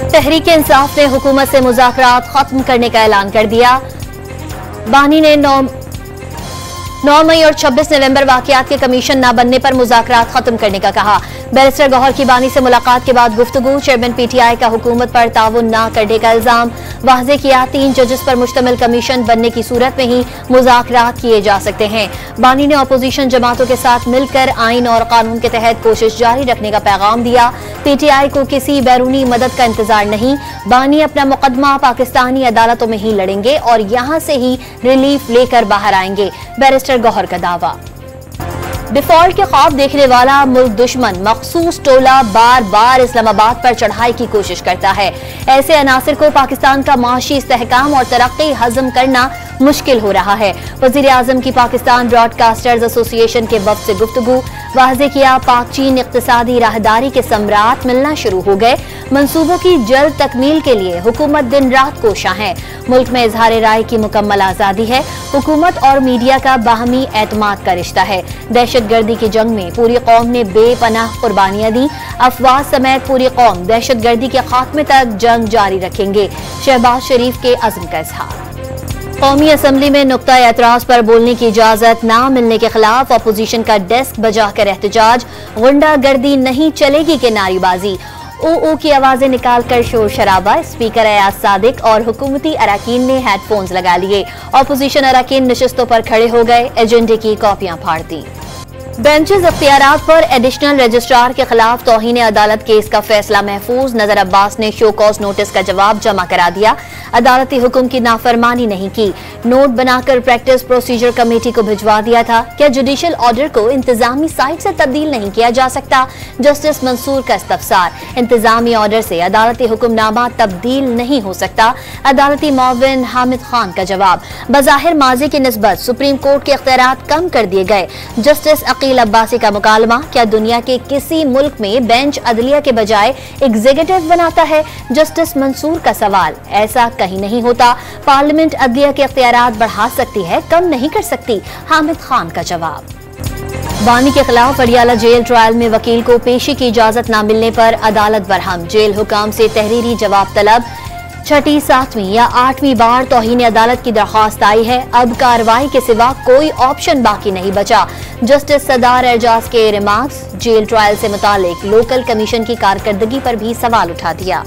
तहरीक इंसाफ ने हुकूमत से मुज़ाकरात खत्म करने का ऐलान कर दिया। बानी ने 9 मई और 26 नवंबर वाक़यात के कमीशन न बनने पर मुज़ाकरात खत्म करने का कहा। बैरिस्टर गौहर की बानी से मुलाकात के बाद गुफ्तगू। चेयरमैन पीटीआई का हुकूमत पर ताउन न करने का इल्जाम। वाज़े किया 3 जजेस पर मुश्तमिल कमीशन बनने की सूरत में ही मुज़ाकरात किए जा सकते हैं। बानी ने अपोजिशन जमातों के साथ मिलकर आइन और कानून के तहत कोशिश जारी रखने का पैगाम दिया। पीटीआई को किसी बैरूनी मदद का इंतजार नहीं। बानी अपना मुकदमा पाकिस्तानी अदालतों में ही लड़ेंगे और यहाँ से ही रिलीफ लेकर बाहर आएंगे। बैरिस्टर गौहर का दावा। डिफॉल्ट के ख्वाब देखने वाला मुल्क दुश्मन मखसूस टोला बार बार इस्लामाबाद पर चढ़ाई की कोशिश करता है। ऐसे अनासिर को पाकिस्तान का माशी इस्तेहकाम और तरक्की हजम करना मुश्किल हो रहा है। वजीर आजम की पाकिस्तान ब्रॉडकास्टर्स एसोसिएशन के वफ्द से गुफ्तगू। वाज़े किया पाक चीन इक्तिसादी राहदारी के सम्राट मिलना शुरू हो गए। मंसूबों की जल्द तकमील के लिए हुकूमत दिन रात कोशा है। मुल्क में इजहार राय की मुकम्मल आज़ादी है। हुकूमत और मीडिया का बाहमी एतमाद का रिश्ता है। दहशतगर्दी की जंग में पूरी कौम ने बेपनाह कुर्बानियां दी। अफवाह समेत पूरी कौम दहशतगर्दी के खात्मे तक जंग जारी रखेंगे। शहबाज शरीफ के अज़्म का इजहार। कौमी असम्बली में नुक्ता एतराज पर बोलने की इजाजत न मिलने के खिलाफ अपोजिशन का डेस्क बजाकर एहतजाज। गुंडागर्दी नहीं चलेगी के नारेबाजी। ओ की आवाजें निकालकर शोर शराबा। स्पीकर अयाज सादिक और हुकूमती अरकान ने हेडफोन्स लगा लिए। अपोजिशन अरकान नशिस्तों पर खड़े हो गए। एजेंडे की कॉपियां फाड़ दी। बेंचेस अख्तियारात पर एडिशनल रजिस्ट्रार के खिलाफ तौहीन अदालत केस का फैसला महफूज। नजर अब्बास ने शो कॉज नोटिस का जवाब जमा करा दिया। अदालती हुक्म की नाफरमानी नहीं की। नोट बनाकर प्रैक्टिस प्रोसीजर कमेटी को भिजवा दिया था। क्या जुडिशियल ऑर्डर को इंतजामी साइट से तब्दील नहीं किया जा सकता? जस्टिस मंसूर का इस्तफसार। इंतजामी ऑर्डर से अदालती हुक्मनामा तब्दील नहीं हो सकता। अदालती मुअव्विन हामिद खान का जवाब। बज़ाहिर माजी की निस्बत सुप्रीम कोर्ट के इख्तियारात कम कर दिए गए। जस्टिस अकील अब्बासी का मुकालमा। क्या दुनिया के किसी मुल्क में बेंच अदलिया के बजाय एग्जीक्यूटिव बनाता है? जस्टिस मंसूर का सवाल। ऐसा कहीं नहीं होता। पार्लियामेंट अदलिया के इख्तियारात बढ़ा सकती है, कम नहीं कर सकती। हामिद खान का जवाब। बानी के खिलाफ अडियाला जेल ट्रायल में वकील को पेशी की इजाजत न मिलने पर अदालत बरहम। जेल हुकाम से तहरीरी जवाब तलब। 6ठी, 7वीं या 8वीं बार तौहीन अदालत की दरख्वास्त आई है। अब कार्रवाई के सिवा कोई ऑप्शन बाकी नहीं बचा। जस्टिस सदार एजाज के रिमार्क्स। जेल ट्रायल से मुतालिक लोकल कमीशन की कारकर्दगी पर भी सवाल उठा दिया।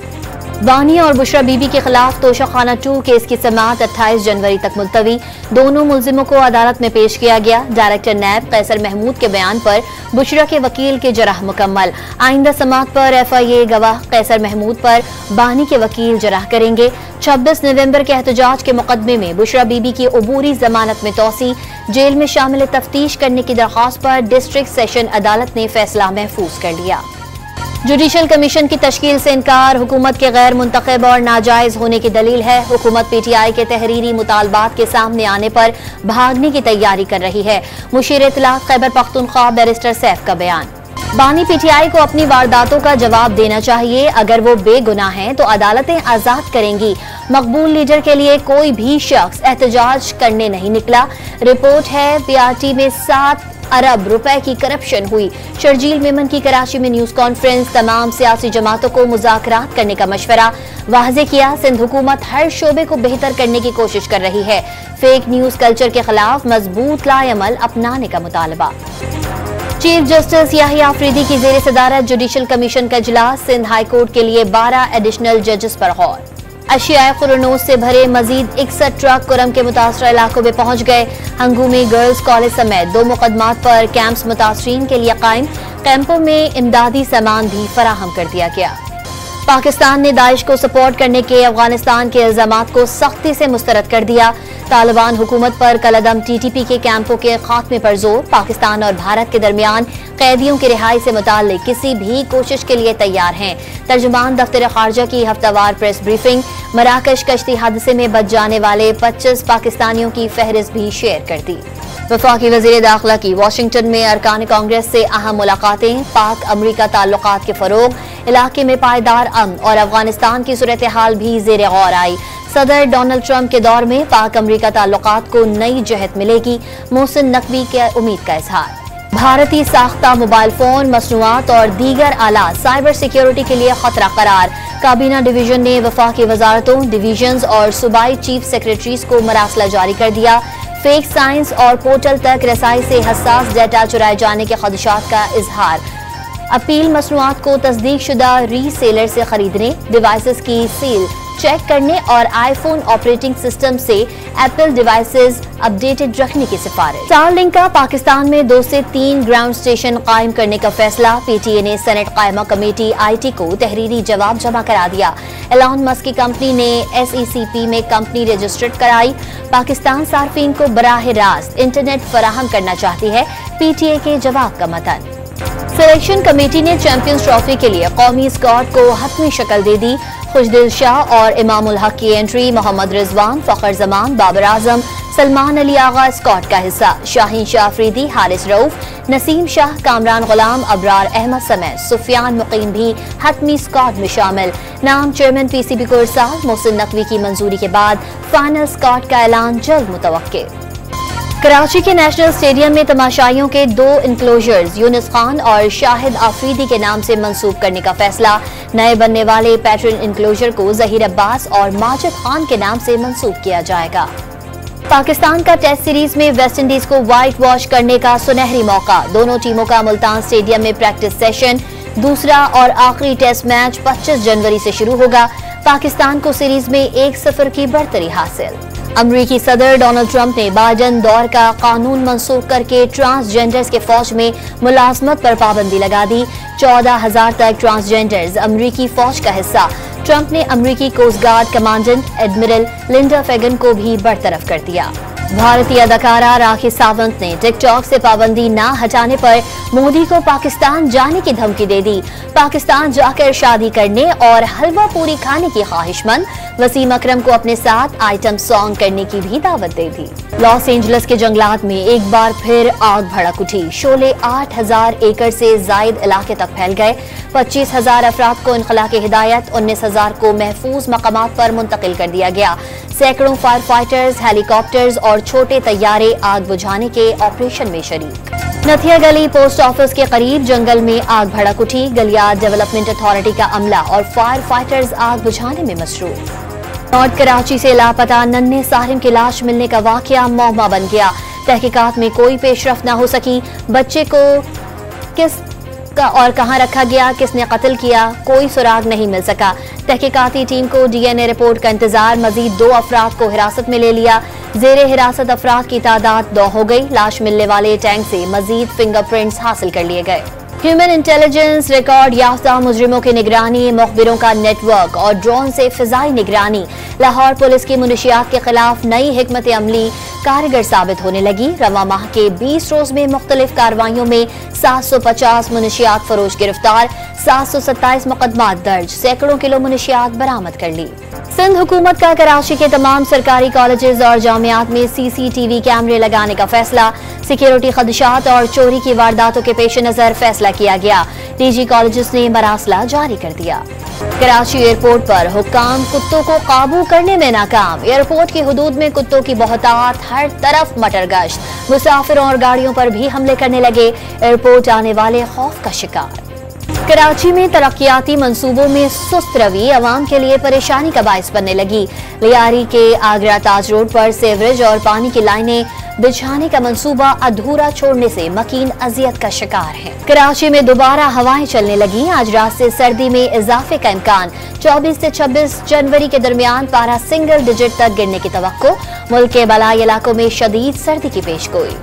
बानी और बुशरा बीबी के खिलाफ तोशाखाना 2 केस की समाअत 28 जनवरी तक मुलतवी। दोनों मुल्जिमों को अदालत में पेश किया गया। डायरेक्टर नैब कैसर महमूद के बयान पर बुशरा के वकील के जराह मुकम्मल। आइंदा समाअत पर FIA गवाह कैसर महमूद पर बानी के वकील जराह करेंगे। 26 नवंबर के एहतजाज के मुकदमे में बुशरा बीबी की अबूरी जमानत में तोसी। जेल में शामिल तफ्तीश करने की दरख्वास्त पर डिस्ट्रिक्ट सेशन अदालत ने फैसला महफूज कर लिया। जुडिशियल कमीशन की तश्कील से इनकार हुकूमत के गैर मुंतखब और नाजायज होने की दलील है। हुकूमत PTI के तहरीरी मुतालबात के सामने आने पर भागने की तैयारी कर रही है। मुशीर इत्तलाफ खैबर पख्तूनख्वा बैरिस्टर सैफ का बयान। बानी PTI को अपनी वारदातों का जवाब देना चाहिए। अगर वो बेगुनाह हैं तो अदालतें आजाद करेंगी। मकबूल लीडर के लिए कोई भी शख्स एहतजाज करने नहीं निकला। रिपोर्ट है PRT में 7 अरब रुपए की करप्शन हुई। शर्जील मेमन की कराची में न्यूज कॉन्फ्रेंस। तमाम सियासी जमातों को मुज़ाकरात करने का मशवरा। वाज़े किया सिंध हुकूमत हर शोबे को बेहतर करने की कोशिश कर रही है। फेक न्यूज कल्चर के खिलाफ मजबूत लाएमल अपनाने का मुतालबा। चीफ जस्टिस याहिया अफरीदी की जेर सदारत जुडिशियल कमीशन का इजलास। सिंध हाई कोर्ट के लिए 12 एडिशनल जजेस पर गौर। अशियाए खुरनोस से भरे मजीद 61 ट्रक कुरम के मुतासरा इलाकों में पहुंच गए। हंगू में गर्ल्स कॉलेज समेत 2 मुकदमात पर कैंप्स मुतासरीन के लिए कायम। कैंपों में इमदादी सामान भी फराहम कर दिया गया। पाकिस्तान ने दाइश को सपोर्ट करने के अफगानिस्तान के इल्जामात को सख्ती से मुस्तरद कर दिया। तालिबान हुकूमत पर कलअदम TTP के कैंपों के खात्मे पर जोर। पाकिस्तान और भारत के दरमियान कैदियों की रिहाई से मुताल्लिक किसी भी कोशिश के लिए तैयार हैं। तर्जुमान दफ्तर खारजा की हफ्तावार प्रेस ब्रीफिंग। मराकश कश्ती हादसे में बच जाने वाले 25 पाकिस्तानियों की फहरिस्त भी शेयर कर दी। वफाकी वज़ीर दाखिला की वाशिंगटन में अरकान कांग्रेस से अहम मुलाकातें। पाक अमरीका ताल्लुकात के फरोग। इलाके में पायदार अमन और अफगानिस्तान की सूरत हाल भी ज़ेर गौर आई। सदर डोनाल्ड ट्रंप के दौर में पाक अमरीका ताल्लुकात को नई जहत मिलेगी। मोहसिन नकवी के उम्मीद का इजहार। भारतीय साख्ता मोबाइल फोन, मसनूआत और दीगर आलात साइबर सिक्योरिटी के लिए खतरा करार। काबीना डिवीजन ने वफाकी वजारतों, डिवीजन्स और सूबाई चीफ सेक्रेटरीज को मरासला जारी कर दिया। फेक साइंस और पोर्टल तक रसाई से हसास डेटा चुराए जाने के खदशात का इजहार। अपील मसनूआत को तस्दीक शुदा रीसेलर से खरीदने, डिवाइसेस की सील चेक करने और आईफोन ऑपरेटिंग सिस्टम से एप्पल डिवाइसेस अपडेटेड रखने की सिफारिश। स्टारलिंक का पाकिस्तान में 2 से 3 ग्राउंड स्टेशन कायम करने का फैसला। पीटीए ने सेनेट कायमा कमेटी आईटी को तहरीरी जवाब जमा करा दिया। एलॉन मस्क की कंपनी ने एसईसीपी में कंपनी रजिस्टर्ड कराई। पाकिस्तान सार्फिन को बराह रास्त इंटरनेट फराहम करना चाहती है, पीटीए के जवाब का मतन। सिलेक्शन कमेटी ने चैंपियंस ट्रॉफी के लिए कौमी स्क्वाड को हतमी शक्ल दे दी। खुशदिल शाह और इमामुल हक की एंट्री। मोहम्मद रिजवान, फखर जमान, बाबर आजम, सलमान अली आगा स्क्वाड का हिस्सा। शाहीन शाह अफरीदी, हारिस रऊफ, नसीम शाह, कामरान गुलाम, अबरार अहमद समेत सुफियान मुकीम भी हतमी स्क्वाड में शामिल। नाम चेयरमैन पीसीबी को इरसाल। मोहसिन नकवी की मंजूरी के बाद फाइनल स्क्वाड का ऐलान जल्द मुतवक्के। कराची के नेशनल स्टेडियम में तमाशाइयों के 2 इंक्लोजर्स यूनुस खान और शाहिद आफरीदी के नाम से मंसूब करने का फैसला। नए बनने वाले पैटर्न इंक्लोजर को जहीर अब्बास और माजिद खान के नाम से मंसूब किया जाएगा। पाकिस्तान का टेस्ट सीरीज में वेस्ट इंडीज को व्हाइट वॉश करने का सुनहरी मौका। दोनों टीमों का मुल्तान स्टेडियम में प्रैक्टिस सेशन। दूसरा और आखिरी टेस्ट मैच 25 जनवरी से शुरू होगा। पाकिस्तान को सीरीज में 1-0 की बढ़तरी हासिल। अमरीकी सदर डोनाल्ड ट्रंप ने बाइडन दौर का कानून मंसूख करके ट्रांसजेंडर्स के फौज में मुलाजमत पर पाबंदी लगा दी। 14,000 तक ट्रांसजेंडर्स अमरीकी फौज का हिस्सा। ट्रंप ने अमरीकी coast guard commandant admiral Linda Fagan को भी बरतरफ कर दिया। भारतीय अदाकारा राखी सावंत ने टिकटॉक से पाबंदी न हटाने पर मोदी को पाकिस्तान जाने की धमकी दे दी। पाकिस्तान जाकर शादी करने और हलवा पूरी खाने की ख्वाहिशमंद वसीम अकरम को अपने साथ आइटम सॉन्ग करने की भी दावत दे दी। लॉस एंजल्स के जंगलात में एक बार फिर आग भड़क उठी। शोले 8,000 एकड़ से जायद इलाके तक फैल गए। 25,000 अफराद को इनखला की हिदायत। 19,000 को महफूज मकामात पर मुंतकिल कर दिया गया। सैकड़ों फायर फाइटर्स, हेलीकॉप्टर्स और छोटे तैयारे आग बुझाने के ऑपरेशन में शरीक। नथिया गली पोस्ट ऑफिस के करीब जंगल में आग भड़क उठी। गलियात डेवलपमेंट अथॉरिटी का अमला और फायर फाइटर्स आग बुझाने में मसरूफ। नॉर्थ कराची से लापता नन्हे साहिम की लाश मिलने का वाकया मौमा बन गया। तहकीकात में कोई पेशरफ न हो सकी। बच्चे को किस का और कहां रखा गया, किसने कत्ल किया, कोई सुराग नहीं मिल सका। तहकीकाती टीम को डीएनए रिपोर्ट का इंतजार। मजीद 2 अफराद को हिरासत में ले लिया। जेरे हिरासत अफराद की तादाद 2 हो गई। लाश मिलने वाले टैंक से मजीद फिंगरप्रिंट्स हासिल कर लिए गए। ह्यूमन इंटेलिजेंस रिकॉर्ड याफ्ता मुजरिमों की निगरानी, मुखबिरों का नेटवर्क और ड्रोन से फिजाई निगरानी। लाहौर पुलिस की मुनशियात के खिलाफ नई हिकमत अमली कारगर साबित होने लगी। रवा माह के 20 रोज में मुख्तलिफ कार्रवाइयों में 750 मुनशियात फरोश गिरफ्तार। 727 मुकदमात दर्ज। सैकड़ों किलो मुनशियात बरामद कर ली। सिंध हुकूमत का कराची के तमाम सरकारी कॉलेजेस और जामियात में सीसीटीवी कैमरे लगाने का फैसला। सिक्योरिटी खदशात और चोरी की वारदातों के पेश नजर फैसला किया गया। निजी कॉलेजेस ने मरासला जारी कर दिया। कराची एयरपोर्ट पर हुक्काम कुत्तों को काबू करने में नाकाम। एयरपोर्ट की हुदूद में कुत्तों की बहुतात, हर तरफ मटर गश्त। मुसाफिरों और गाड़ियों पर भी हमले करने लगे। एयरपोर्ट आने वाले खौफ का शिकार। कराची में तरक्याती मंसूबों में सुस्त रवि अवाम के लिए परेशानी का बायस बनने लगी। लियारी के आगरा ताज रोड पर सेवरेज और पानी की लाइनें बिछाने का मंसूबा अधूरा छोड़ने से मकीन अजियत का शिकार है। कराची में दोबारा हवाएं चलने लगी। आज रात से सर्दी में इजाफे का इम्कान। 24 से 26 जनवरी के दरमियान पारा सिंगल डिजिट तक गिरने की तवक्को। मुल्क के बलाई इलाकों में शदीद सर्दी की पेशगोई।